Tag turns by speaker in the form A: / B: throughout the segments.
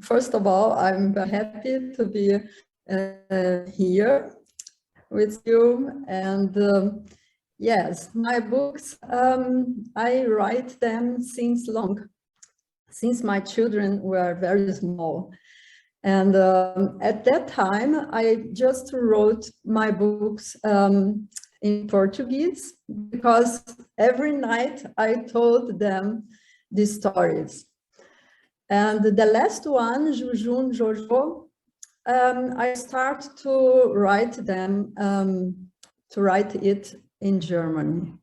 A: First of all, I'm very happy to be here with you. And yes, my books, I write them since my children were very small. And at that time, I just wrote my books in Portuguese, because every night I told them the stories. And the last one, Juju Jojo, I start to write them, to write it in German.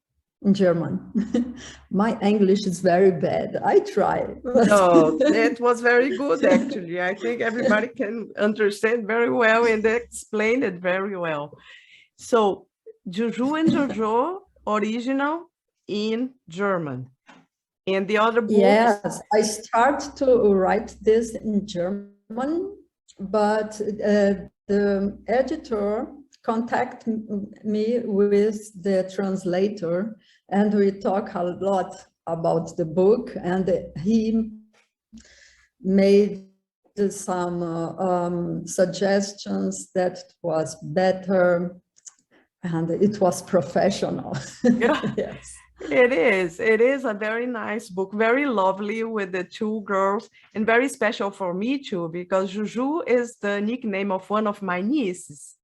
A: My English is very bad. I try.
B: No, it was very good, actually. I think everybody can understand very well and explain it very well. So, Juju and Jojo, original in German. And the other books?
A: Yes, I start to write this in German, but the editor contacted me with the translator, and we talk a lot about the book, and he made some suggestions that was better, and it was professional.
B: Yeah.
A: Yes.
B: It is a very nice book, very lovely with the two girls, and very special for me too, because Juju is the nickname of one of my nieces,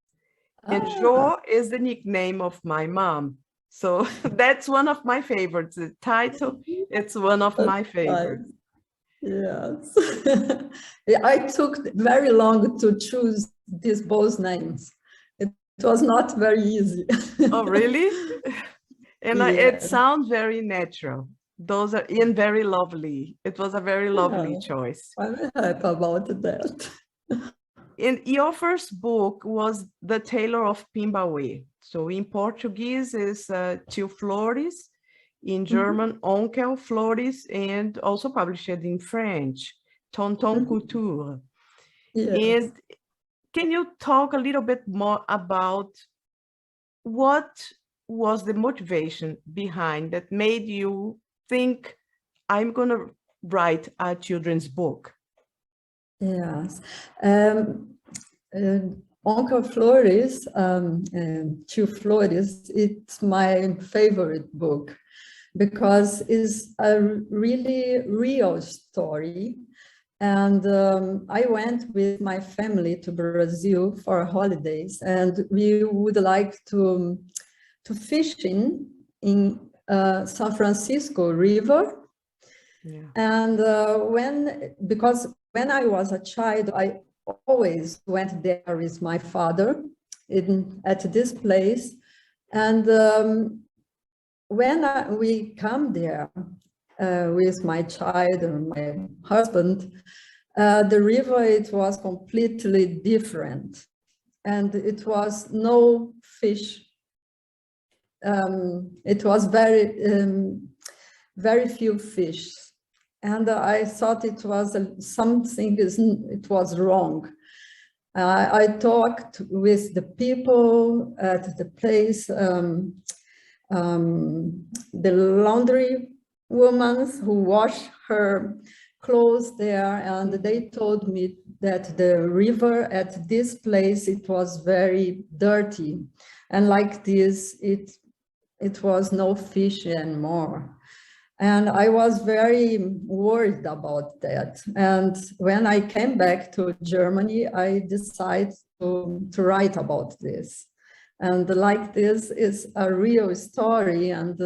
B: and Jo is the nickname of my mom. So that's one of my favorites. The title, it's one of my favorites.
A: Yes. I took very long to choose these both names. It was not very easy.
B: Oh, really? And it sounds very natural. Those are very lovely. It was a very lovely choice.
A: I'm happy about that.
B: And your first book was The Tailor of Pinbauê. So in Portuguese is Tio Flores, in German, Onkel Flores, and also published in French, Tonton Couture.
A: Yes.
B: And can you talk a little bit more about what was the motivation behind that made you think, I'm going to write a children's book?
A: Yes. Onkel Flores, Tio Flores, it's my favorite book, because it's a really real story. And I went with my family to Brazil for holidays, and we would like to fish in San Francisco River. Yeah. And because when I was a child, I always went there with my father at this place. And when we come there with my child and my husband, the river, it was completely different. And it was no fish. It was very few fish. And I thought it was something, it was wrong. I talked with the people at the place, the laundry women who wash her clothes there, and they told me that the river at this place, it was very dirty. And like this, it was no fish anymore. And I was very worried about that. And when I came back to Germany, I decided to write about this. And like this is a real story. And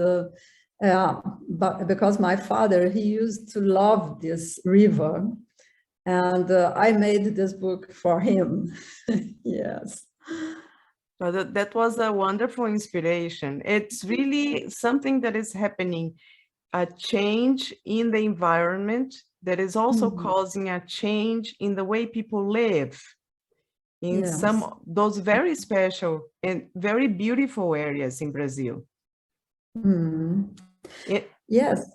A: but because my father, he used to love this river. And I made this book for him. Yes.
B: So that was a wonderful inspiration. It's really something that is happening, a change in the environment that is also causing a change in the way people live in some those very special and very beautiful areas in Brazil.
A: Yes.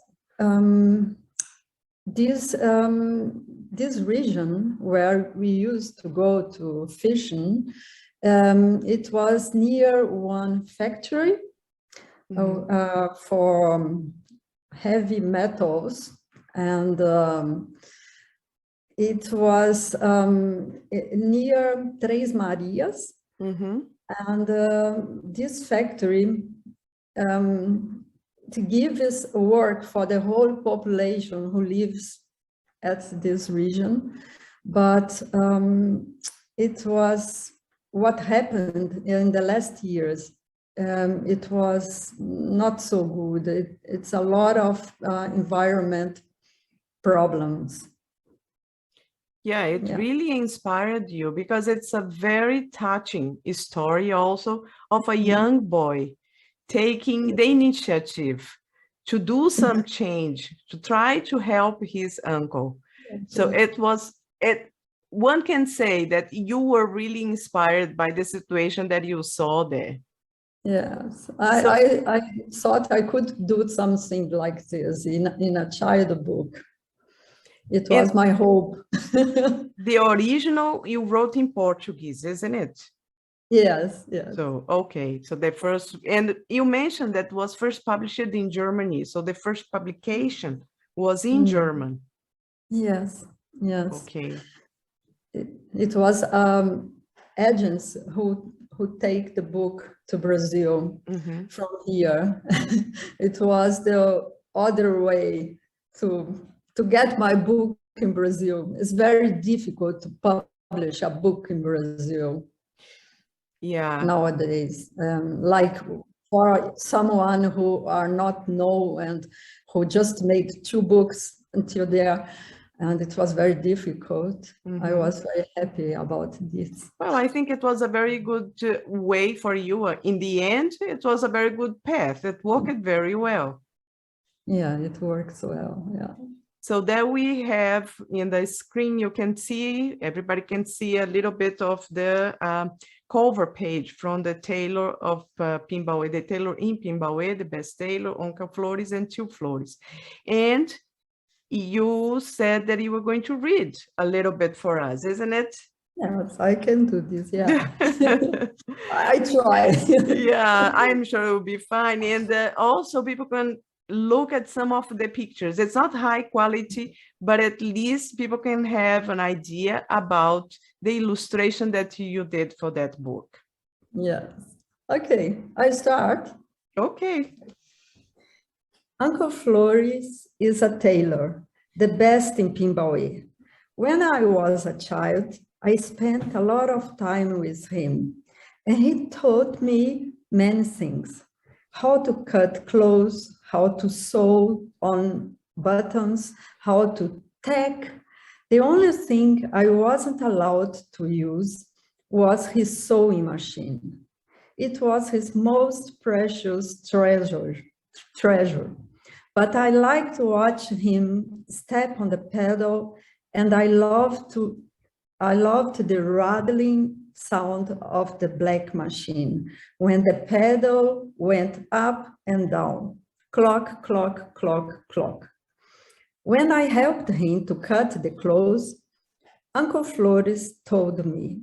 A: This region where we used to go to fishing, it was near one factory for heavy metals, and It was near Três Marias, and this factory to give us work for the whole population who lives at this region. But it was what happened in the last years. It was not so good. It's a lot of environment problems.
B: Yeah, it really inspired you because it's a very touching story also of a young boy taking the initiative to do some change, to try to help his uncle. So one can say that you were really inspired by the situation that you saw there.
A: Yes, I thought I could do something like this in a child book. It was my hope.
B: The original you wrote in Portuguese, isn't it?
A: Yes, yes.
B: So, okay. So the first, and you mentioned that was first published in Germany. So the first publication was in German.
A: Yes, yes.
B: Okay.
A: It was agents who take the book to Brazil from here. It was the other way to get my book in Brazil. It's very difficult to publish a book in Brazil.
B: Yeah.
A: Nowadays, like for someone who are not known and who just made 2 books until there, and it was very difficult. I was very happy about this.
B: Well, I think it was a very good way for you. In the end, it was a very good path. It worked very well.
A: Yeah, it works well, yeah.
B: So there we have in the screen, you can see, everybody can see a little bit of the cover page from the tailor of Pinbauê, the tailor in Pinbauê, the best tailor, Uncle Flores and Tio Flores. And you said that you were going to read a little bit for us, isn't it?
A: Yes, I can do this, yeah. I try.
B: Yeah, I'm sure it will be fine. And also people can look at some of the pictures. It's not high quality, but at least people can have an idea about the illustration that you did for that book.
A: Yes. Okay, I start.
B: Okay.
A: Uncle Flores is a tailor, the best in Pinbauê. When I was a child, I spent a lot of time with him, and he taught me many things. How to cut clothes, how to sew on buttons, how to tack. The only thing I wasn't allowed to use was his sewing machine. It was his most precious treasure. But I liked to watch him step on the pedal, and I loved the rattling sound of the black machine when the pedal went up and down. Clock, clock, clock, clock. When I helped him to cut the clothes, Uncle Flores told me,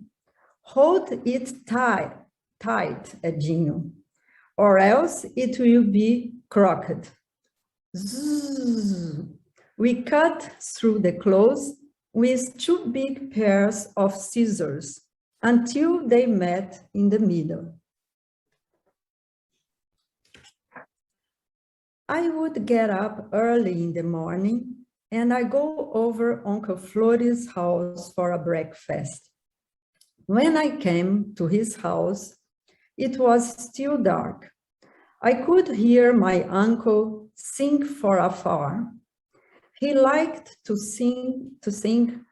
A: "Hold it tight, Edinho, or else it will be crooked." Zzz. We cut through the clothes with 2 big pairs of scissors until they met in the middle. I would get up early in the morning and I go over Uncle Flores' house for a breakfast. When I came to his house, it was still dark. I could hear my uncle sing from afar. He liked to sing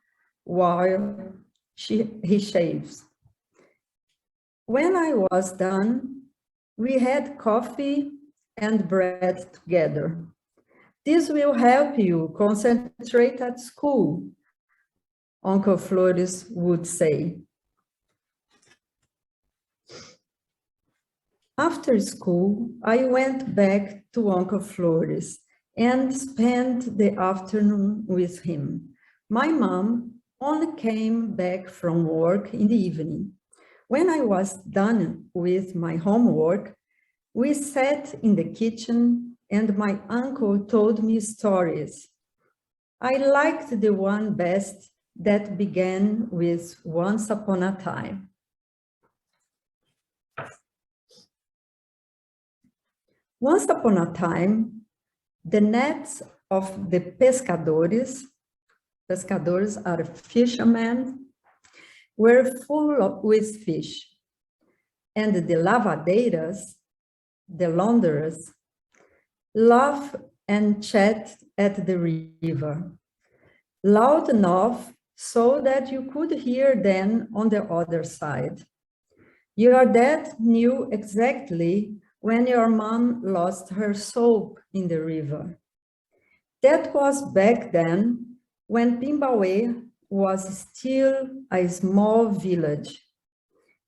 A: while he shaves. When I was done, we had coffee and bread together. This will help you concentrate at school, Uncle Flores would say. After school, I went back to Uncle Flores and spent the afternoon with him. My mom only came back from work in the evening. When I was done with my homework, we sat in the kitchen and my uncle told me stories. I liked the one best that began with Once Upon a Time. Once upon a time, the nets of the pescadores are fishermen, were full with fish, and the lavadeiras, the launderers, laugh and chat at the river, loud enough so that you could hear them on the other side. Your dad knew exactly when your mom lost her soap in the river. That was back then, when Pinbauê was still a small village,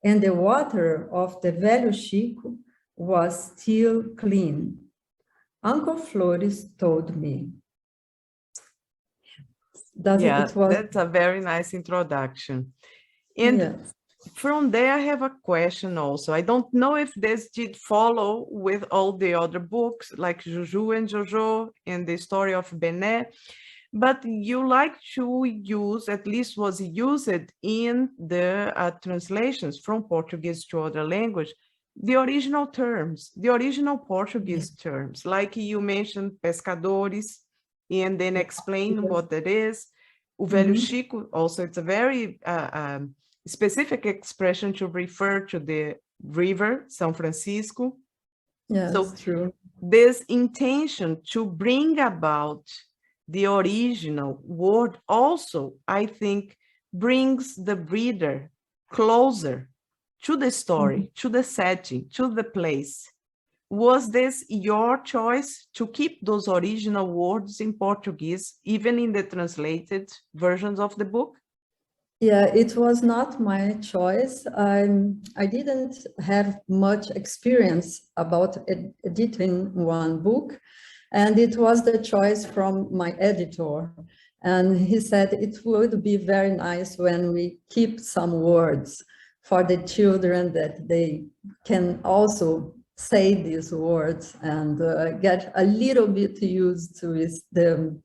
A: and the water of the Velho Chico was still clean. Uncle Flores told me.
B: That's a very nice introduction. And
A: yes.
B: From there, I have a question also. I don't know if this did follow with all the other books, like Juju and Jojo and the story of Bené, but you like to use, at least was used in the translations from Portuguese to other language, the original terms, the original Portuguese terms, like you mentioned pescadores, and then explain what that is. O Velho Chico, also, it's a very specific expression to refer to the river, São Francisco.
A: Yes,
B: so
A: true.
B: This intention to bring about the original word also, I think, brings the reader closer to the story, to the setting, to the place. Was this your choice to keep those original words in Portuguese, even in the translated versions of the book?
A: Yeah, it was not my choice. I didn't have much experience about editing one book, and it was the choice from my editor. And he said it would be very nice when we keep some words for the children, that they can also say these words and get a little bit used with the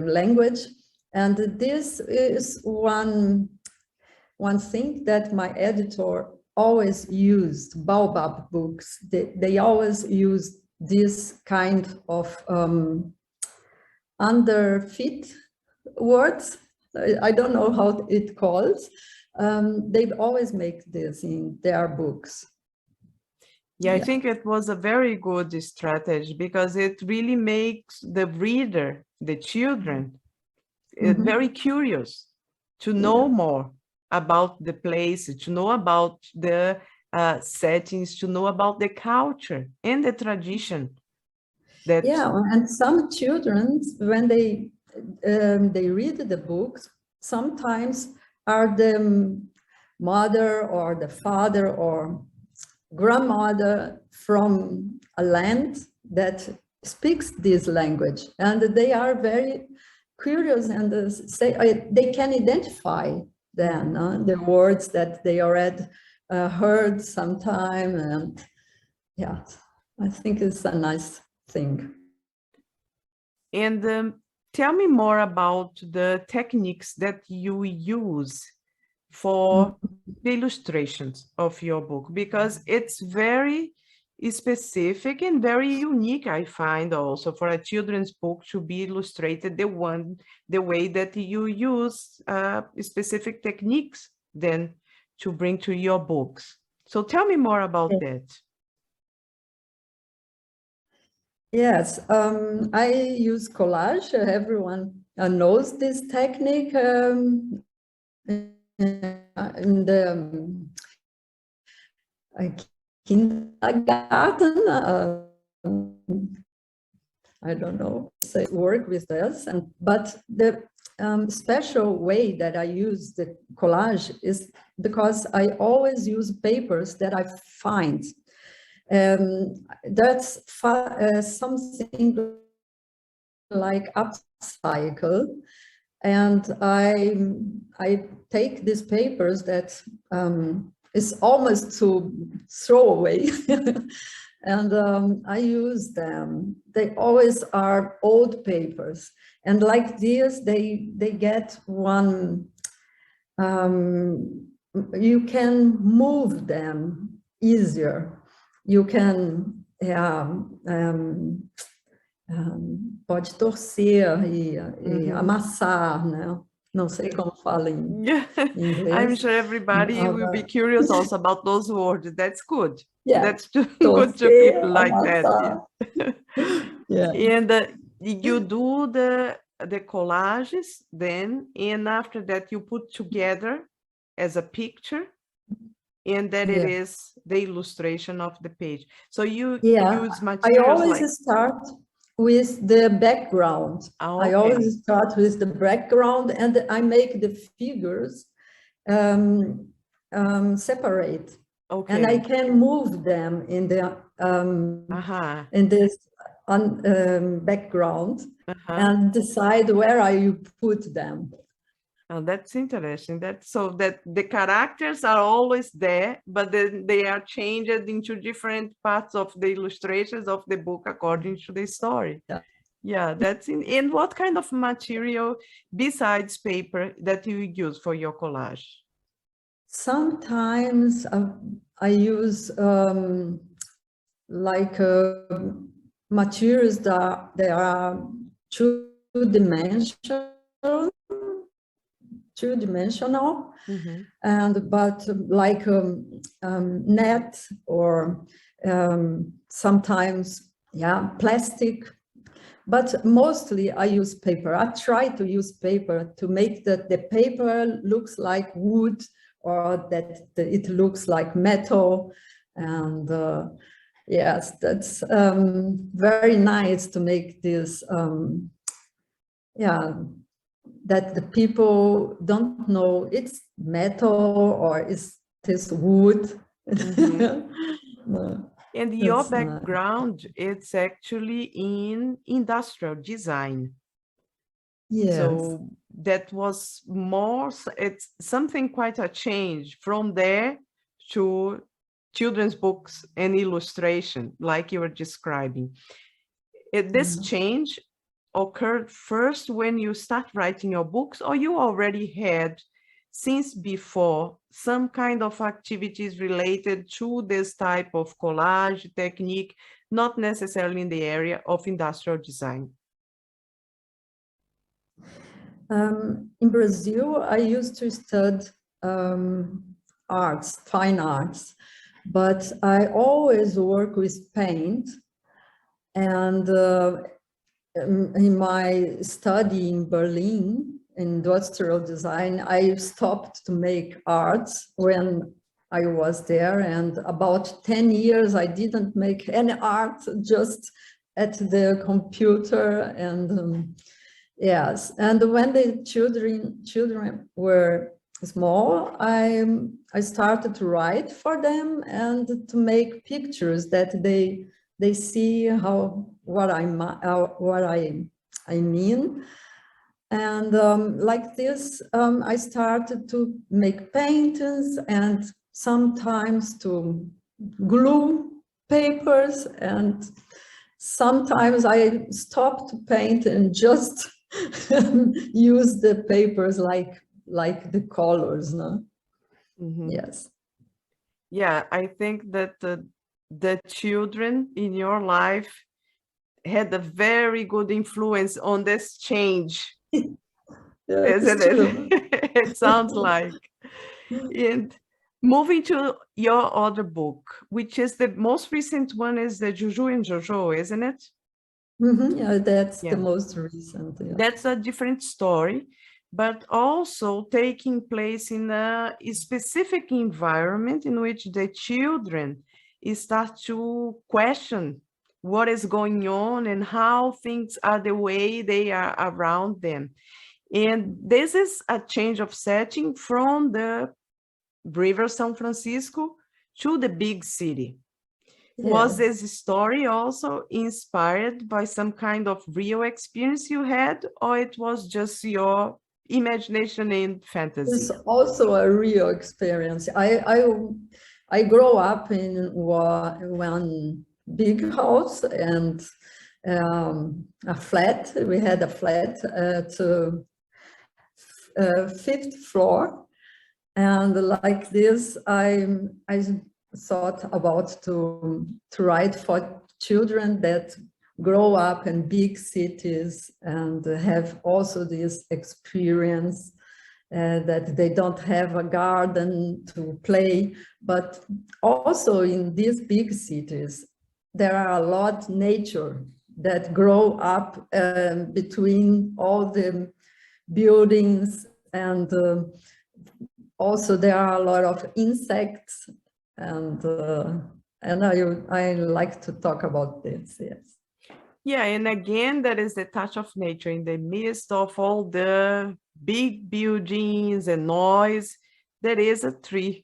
A: language. And this is one thing that my editor always used. Baobab books, they always use this kind of underfit words. I don't know how it calls. They always make this in their books.
B: Yeah, I think it was a very good strategy, because it really makes the reader, the children, very curious to know more about the place, to know about the settings, to know about the culture and the tradition.
A: And some children, when they read the books, sometimes are the mother or the father or grandmother from a land that speaks this language, and they are very curious, and say they can identify then the words that they already heard sometime. And yeah, I think it's a nice thing.
B: And tell me more about the techniques that you use for the illustrations of your book, because it's very specific and very unique, I find, also for a children's book to be illustrated the way that you use specific techniques then to bring to your books. So tell me more about that.
A: Yes, I use collage. Everyone knows this technique. In the kindergarten, I don't know, say work with this, but the special way that I use the collage is because I always use papers that I find. That's something like upcycle. And I take these papers that is almost to throw away, and I use them. They always are old papers, And like this, they get one, you can move them easier. You can, pode torcer e amassar, né? Não sei como fala em inglês.
B: I'm sure everybody will be curious also about those words. That's good.
A: Yeah.
B: That's good
A: Torcer,
B: to keep like
A: amassar.
B: that.
A: Yeah.
B: And you do the collages then, and after that you put together as a picture, and then it is the illustration of the page. So you use materials.
A: I always start with the background. I always start with the background, and I make the figures separate.
B: Okay.
A: And I can move them in the in this background and decide where I put them.
B: Oh, that's interesting. That's so that the characters are always there, but then they are changed into different parts of the illustrations of the book according to the story. Yeah, that's in. And what kind of material besides paper that you use for your collage?
A: Sometimes I use like materials that they are two-dimensional, and but like net or sometimes plastic, but mostly I use paper. I try to use paper to make the paper looks like wood, or that it looks like metal. And yes, that's very nice to make this that the people don't know it's metal or is this wood.
B: And your background, it's actually in industrial design.
A: Yes.
B: So that was more, it's something quite a change from there to children's books and illustration, like you were describing. This change occurred first when you start writing your books, or you already had since before some kind of activities related to this type of collage technique, not necessarily in the area of industrial design?
A: In Brazil, I used to study arts, fine arts, but I always work with paint. And in my study in Berlin, industrial design, I stopped to make arts when I was there, and about 10 years I didn't make any art, just at the computer. And yes, and when the children were small, I started to write for them and to make pictures that they see what I mean. And like this, I started to make paintings and sometimes to glue papers, and sometimes I stopped to paint and just use the papers like the colors, no? Yes.
B: Yeah, I think that the children in your life had a very good influence on this change. Isn't it? It sounds like. And moving to your other book, which is the most recent one, is the Juju and Jojo, isn't it?
A: Yeah, that's the most recent. Yeah.
B: That's a different story, but also taking place in a specific environment in which the children start to question what is going on and how things are the way they are around them. And this is a change of setting from the River São Francisco to the big city. Yeah. Was this story also inspired by some kind of real experience you had, or it was just your imagination and fantasy?
A: It's also a real experience. I grew up in one big house, and a flat. We had a flat to 5th floor, and like this, I thought about to write for children that grow up in big cities and have also this experience that they don't have a garden to play, but also in these big cities, there are a lot of nature that grow up between all the buildings, and also there are a lot of insects, and I like to talk about this, yes.
B: Yeah, and again, that is the touch of nature in the midst of all the big buildings and noise. There is a tree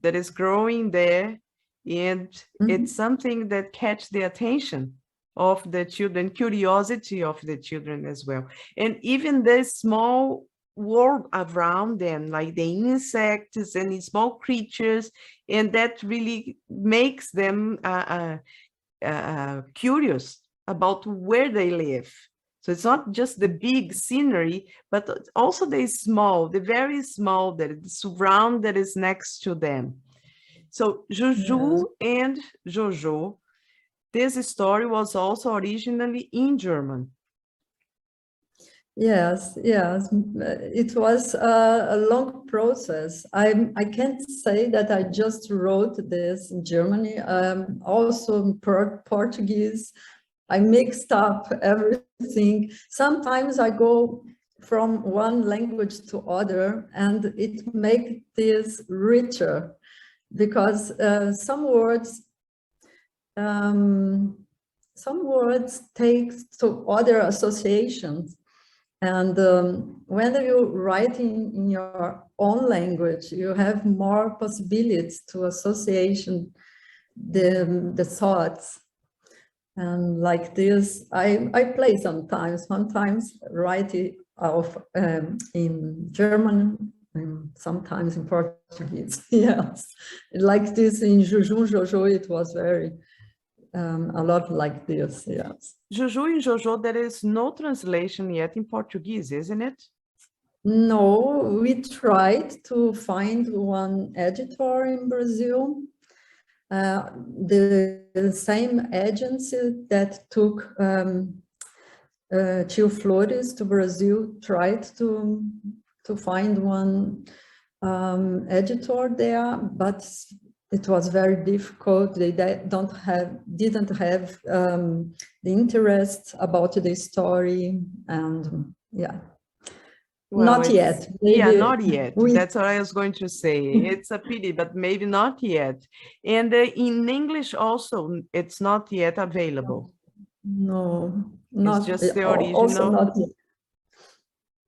B: that is growing there, and it's something that catches the attention of the children, curiosity of the children as well. And even the small world around them, like the insects and the small creatures, and that really makes them curious about where they live. So it's not just the big scenery, but also the small, the very small, that the surround that is next to them. So Juju and Jojo, this story was also originally in German.
A: Yes, yes, it was a long process. I can't say that I just wrote this in Germany, also in Portuguese. I mixed up everything. Sometimes I go from one language to other, and it makes this richer, because some words take to other associations. And when you write in your own language, you have more possibilities to association the thoughts. And like this, I play sometimes write it off in German, and sometimes in Portuguese. Yes, like this in Juju Jojo, it was very a lot like this. Yes.
B: Juju and Jojo, there is no translation yet in Portuguese, isn't it?
A: No, we tried to find one editor in Brazil. The same agency that took Tio Flores to Brazil tried to find one editor there, but it was very difficult. They didn't have the interest about the story, and yeah. Well, not yet.
B: Maybe, yeah, not yet. That's what I was going to say. It's a pity, but maybe not yet. And in English also, it's not yet available.
A: No, not.
B: It's just the original. Also not yet.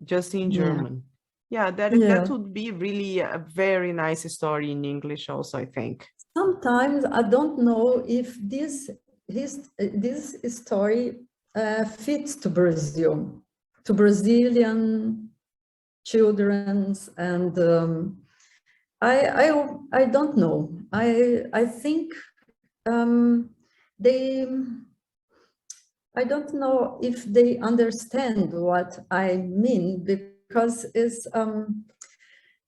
B: Just in German. Yeah, that would be really a very nice story in English also, I think.
A: Sometimes I don't know if this story fits to Brazil, to Brazilian children's, and I don't know. I think I don't know if they understand what I mean, because it's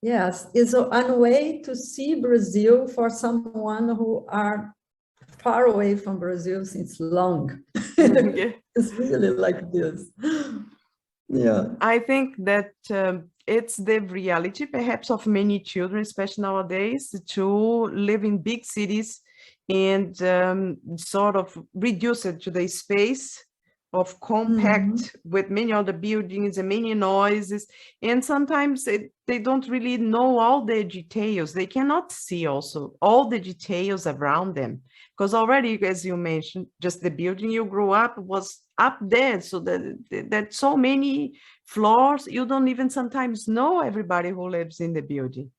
A: yes, it's a way to see Brazil for someone who are far away from Brazil since long. It's really like this. Yeah,
B: I think that it's the reality perhaps of many children, especially nowadays, to live in big cities and sort of reduce it to the space of compact with many other buildings and many noises, and sometimes they don't really know all the details. They cannot see also all the details around them, because already, as you mentioned, just the building you grew up was up there, so that so many floors, you don't even sometimes know everybody who lives in the building.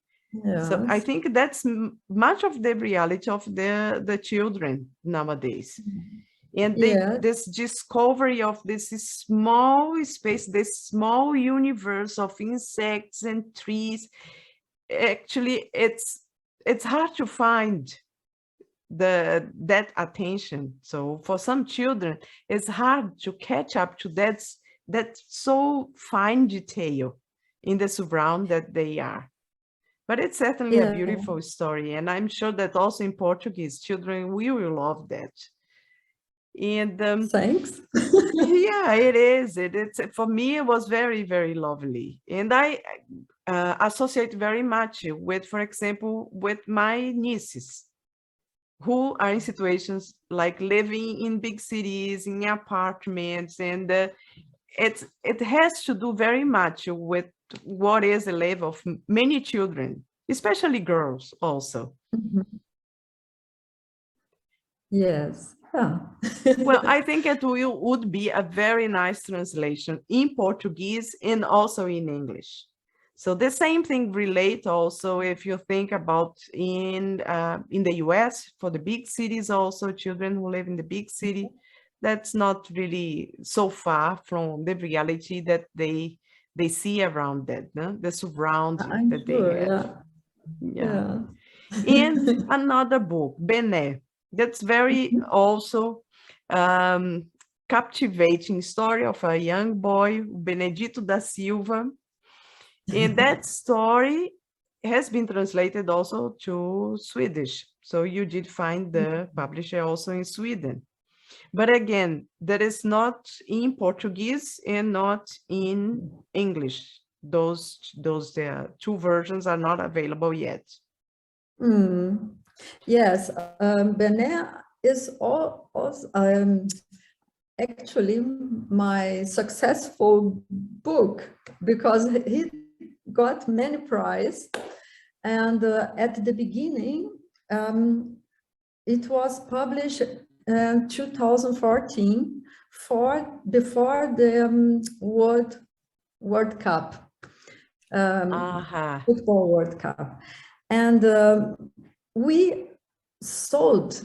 B: Yes. So I think that's much of the reality of the children nowadays. And this discovery of this small space, this small universe of insects and trees, actually it's hard to find that attention. So for some children, it's hard to catch up to that so fine detail in the surround that they are. But it's certainly a beautiful story, and I'm sure that also in Portuguese, children will love that. And
A: thanks.
B: yeah, it is. It's for me, it was very, very lovely, and I associate very much with, for example, with my nieces, who are in situations like living in big cities, in apartments, and it has to do very much with what is the level of many children, especially girls also.
A: Yes. Yeah.
B: Well, I think it would be a very nice translation in Portuguese and also in English. So the same thing relate also if you think about in the US, for the big cities also, children who live in the big city, that's not really so far from the reality that they see around that, no? The surrounding that they have. Yeah. And another book, Bené, that's very also captivating story of a young boy, Benedito da Silva. And that story has been translated also to Swedish. So you did find the publisher also in Sweden. But again, that is not in Portuguese and not in English. Those two versions are not available yet.
A: Yes, Bené is actually my successful book, because he got many prizes, and at the beginning it was published in 2014 before the World Cup, football World Cup, and we sold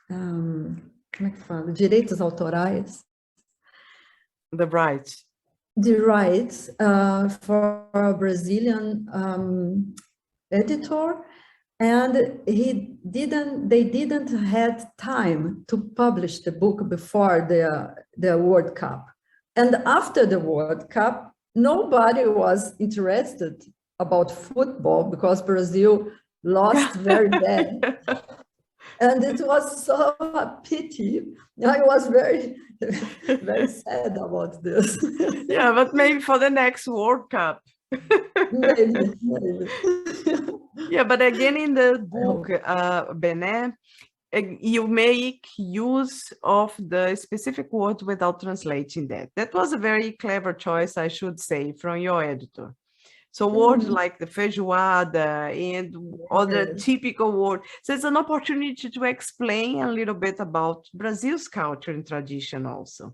A: como é que fala? Direitos autorais.
B: The rights.
A: The rights for a Brazilian editor, and they didn't have time to publish the book before the World Cup. And after the World Cup, nobody was interested about football because Brazil lost very bad. And it was so a pity. I was very, very sad about this.
B: Yeah, but maybe for the next World Cup.
A: Maybe.
B: Yeah, but again, in the book, Bené, you make use of the specific words without translating that. That was a very clever choice, I should say, from your editor. So words like the feijoada and other typical words. So it's an opportunity to explain a little bit about Brazil's culture and tradition also.